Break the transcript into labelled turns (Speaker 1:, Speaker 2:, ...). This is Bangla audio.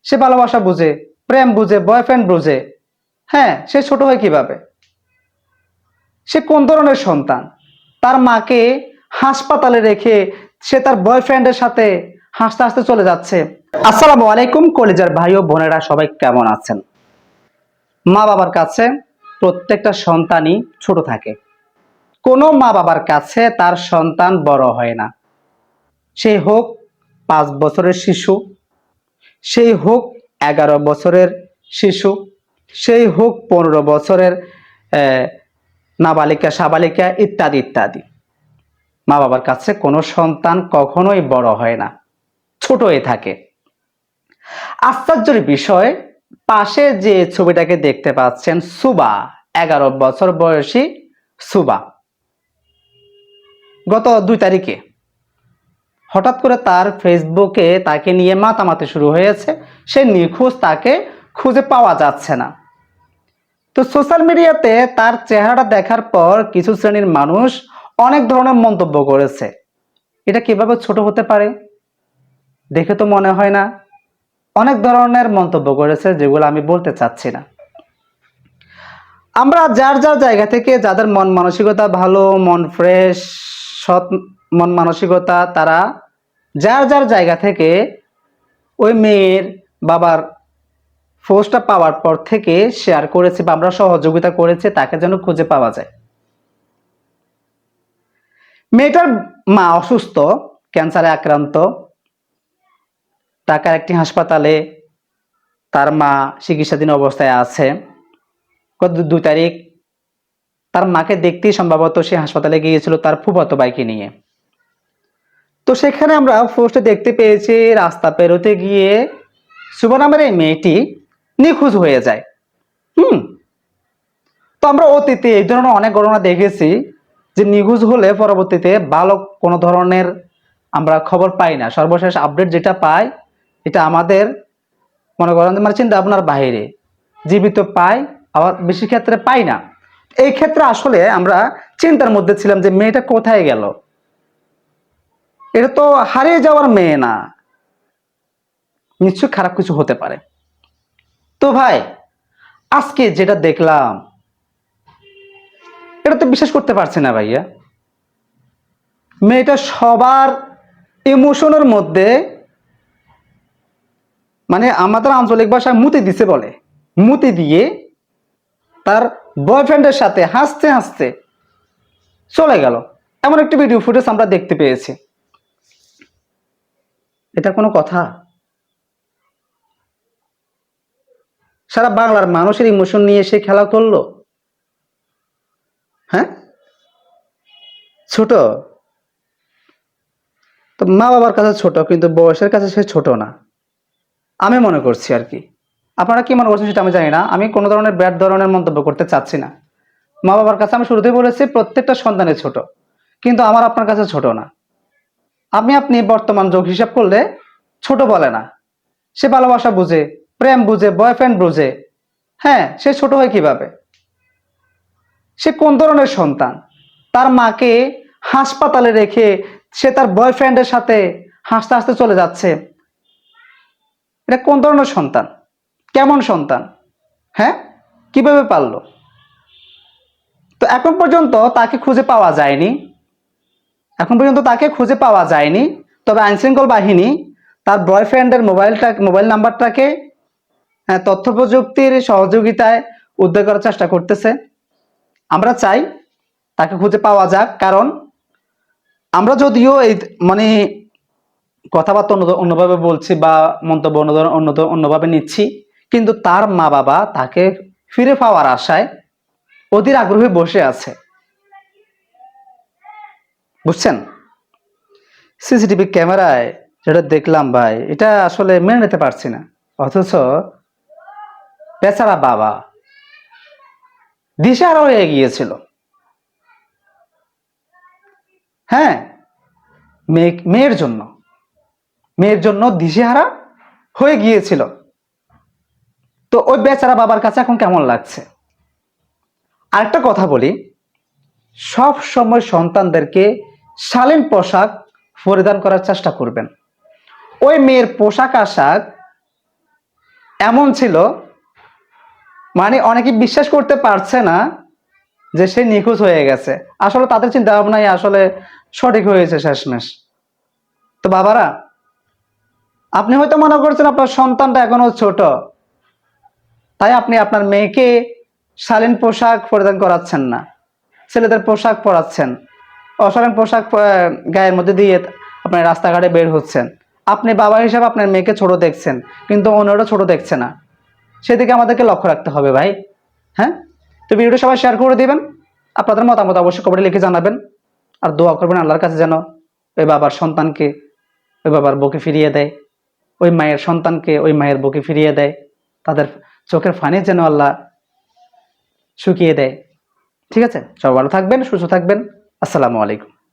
Speaker 1: সে ভালোবাসা বুঝে, প্রেম বুঝে, বয়ফ্রেন্ড বুঝে, হ্যাঁ সে ছোট হয় কিভাবে? সে কোন ধরনের সন্তান? তার মাকে হাসপাতালে রেখে সে তার বয়ফ্রেন্ডের সাথে হাসতে হাসতে চলে যাচ্ছে। আসসালামু আলাইকুম কলিজার ভাই ও বোনেরা, সবাই কেমন আছেন? মা বাবার কাছে প্রত্যেকটা সন্তানই ছোট থাকে। কোনো মা বাবার কাছে তার সন্তান বড় হয় না। সে হোক 5 বছরের শিশু, সেই হোক 11 বছরের শিশু, সেই হোক 15 বছরের নাবালিকা, সাবালিকা ইত্যাদি ইত্যাদি। মা বাবার কাছে কোনো সন্তান কখনোই বড় হয় না, ছোট হয়ে থাকে। আশ্চর্যের বিষয়, পাশে যে ছবিটাকে দেখতে পাচ্ছেন, সুবা, 11 বছর বয়সী সুবা, গত 2 তারিখে হঠাৎ করে তার ফেসবুকে তাকে নিয়ে মাতামাতি শুরু হয়েছে। সে নিখোঁজ, তাকে খুঁজে পাওয়া যাচ্ছে না। তো সোশ্যাল মিডিয়াতে তার চেহারাটা দেখার পর কিছু শ্রেণীর মানুষ অনেক ধরনের মন্তব্য করেছে। এটা কিভাবে ছোট হতে পারে? দেখে তো মনে হয় না। অনেক ধরনের মন্তব্য করেছে, যেগুলো আমি বলতে চাচ্ছি না। আমরা যার যার জায়গা থেকে, যাদের মন মানসিকতা ভালো, মন ফ্রেশ, সৎ মন মানসিকতা, তারা যার যার জায়গা থেকে ওই মেয়ের বাবার পোস্টটা পাওয়ার পর থেকে শেয়ার করেছে বা আমরা সহযোগিতা করেছে তাকে যেন খুঁজে পাওয়া যায়। মেয়েটার মা অসুস্থ, ক্যান্সারে আক্রান্ত। ঢাকার একটি হাসপাতালে তার মা চিকিৎসাধীন অবস্থায় আছে। গত 2 তারিখ তার মাকে দেখতেই সম্ভবত সে হাসপাতালে গিয়েছিল তার ফুফাতো ভাইকে নিয়ে। তো সেখানে আমরা পোস্টে দেখতে পেয়েছি, রাস্তা পেরোতে গিয়ে শুভ নামের এই মেয়েটি নিখোঁজ হয়ে যায়। তো আমরা অতীতে এই ধরনের অনেক ঘটনা দেখেছি যে নিখোঁজ হলে পরবর্তীতে ভালো কোনো ধরনের আমরা খবর পাই না। সর্বশেষ আপডেট যেটা পাই, এটা আমাদের মনে করেন মানে চিন্তা ভাবনার বাইরে। জীবিত পাই, আবার বেশি ক্ষেত্রে পাই না। এই ক্ষেত্রে আসলে আমরা চিন্তার মধ্যে ছিলাম যে মেয়েটা কোথায় গেল। এটা তো হারিয়ে যাওয়ার মেয়ে না, নিশ্চয়ই খারাপ কিছু হতে পারে। তো ভাই, আজকে যেটা দেখলাম এটা তো বিশ্বাস করতে পারছি না ভাইয়া। মেয়েটা সবার ইমোশনের মধ্যে, মানে আমাদের আঞ্চলিক ভাষায় মুতি দিছে বলে, মুতি দিয়ে তার বয়ফ্রেন্ডের সাথে হাসতে হাসতে চলে গেল। এমন একটি ভিডিও ফুটেজ আমরা দেখতে পেয়েছি। এটা কোনো কথা? সারা বাংলার মানুষের ইমোশন নিয়ে সে খেলা করলো। হ্যাঁ, ছোট তো মা বাবার কাছে ছোট, কিন্তু বয়সের কাছে সে ছোট না, আমি মনে করছি আর কি। আপনারা কি মনে করছেন সেটা আমি জানি না। আমি কোনো ধরনের ব্যাড ধরনের মন্তব্য করতে চাচ্ছি না। মা বাবার কাছে আমি শুরুতেই বলেছি প্রত্যেকটা সন্তানের ছোট, কিন্তু আমার আপনার কাছে ছোট না। আপনি বর্তমান যুগ হিসাব করলে ছোট বলে না। সে ভালোবাসা বুঝে, প্রেম বুঝে, বয়ফ্রেন্ড বুঝে, হ্যাঁ সে ছোট হয় কিভাবে? সে কোন ধরনের সন্তান? তার মাকে হাসপাতালে রেখে সে তার বয়ফ্রেন্ডের সাথে হাসতে হাসতে চলে যাচ্ছে। এটা কোন ধরনের সন্তান? কেমন সন্তান? হ্যাঁ, কিভাবে পারলো? তো এখন পর্যন্ত তাকে খুঁজে পাওয়া যায়নি। তবে আইনশৃঙ্খল বাহিনী তার বয়ফ্রেন্ডের মোবাইল নাম্বারটাকে তথ্য প্রযুক্তির সহযোগিতায় উদ্ধার করার চেষ্টা করতেছে। আমরা চাই তাকে খুঁজে পাওয়া যাক, কারণ আমরা যদিও এই মানে কথাবার্তা অন্যভাবে বলছি বা মন্তব্য অন্যভাবে নিচ্ছি, কিন্তু তার মা বাবা তাকে ফিরে পাওয়ার আশায় অধীর আগ্রহে বসে আছে। বুঝছেন? সিসিটিভি ক্যামেরায় যেটা দেখলাম ভাই, এটা আসলে মেনে নিতে পারছি না। অথচ বেচারা বাবা দিশেহারা হয়ে গিয়েছিল। হ্যাঁ, মেয়ের জন্য দিশেহারা হয়ে গিয়েছিল। তো ওই বেচারা বাবার কাছে এখন কেমন লাগছে? আরেকটা কথা বলি, সব সময় সন্তানদেরকে শালীন পোশাক পরিধান করার চেষ্টা করবেন। ওই মেয়ের পোশাক আশাক এমন ছিল, মানে অনেকে বিশ্বাস করতে পারছে না যে সে নিখোঁজ হয়ে গেছে। আসলে তাদের চিন্তা ভাবনাই আসলে সঠিক হয়েছে শেষমেশ। তো বাবারা, আপনি হয়তো মনে করছেন আপনার সন্তানটা এখনো ছোট, তাই আপনি আপনার মেয়েকে শালীন পোশাক পরিধান করাচ্ছেন না, ছেলেদের পোশাক পরাচ্ছেন, অশালীন পোশাক গায়ের মধ্যে দিয়ে আপনি রাস্তাঘাটে বের হচ্ছেন। আপনি বাবা হিসাবে আপনার মেয়েকে ছোট দেখছেন, কিন্তু অন্যরা ছোট দেখছে না। সেদিকে আমাদেরকে লক্ষ্য রাখতে হবে ভাই। হ্যাঁ, তো ভিডিওটা সবাই শেয়ার করে দিবেন। আপনাদের মতামত অবশ্যই কমেন্টে লিখে জানাবেন। আর দোয়া করবেন আল্লাহর কাছে যেন ওই বাবার সন্তানকে ওই বাবার বুকে ফিরিয়ে দেয়, ওই মায়ের সন্তানকে ওই মায়ের বুকে ফিরিয়ে দেয়, তাদের চোখের ফানি যেন আল্লাহ শুকিয়ে দেয়। ঠিক আছে, সবাই ভালো থাকবেন, সুস্থ থাকবেন। আসসালামু আলাইকুম।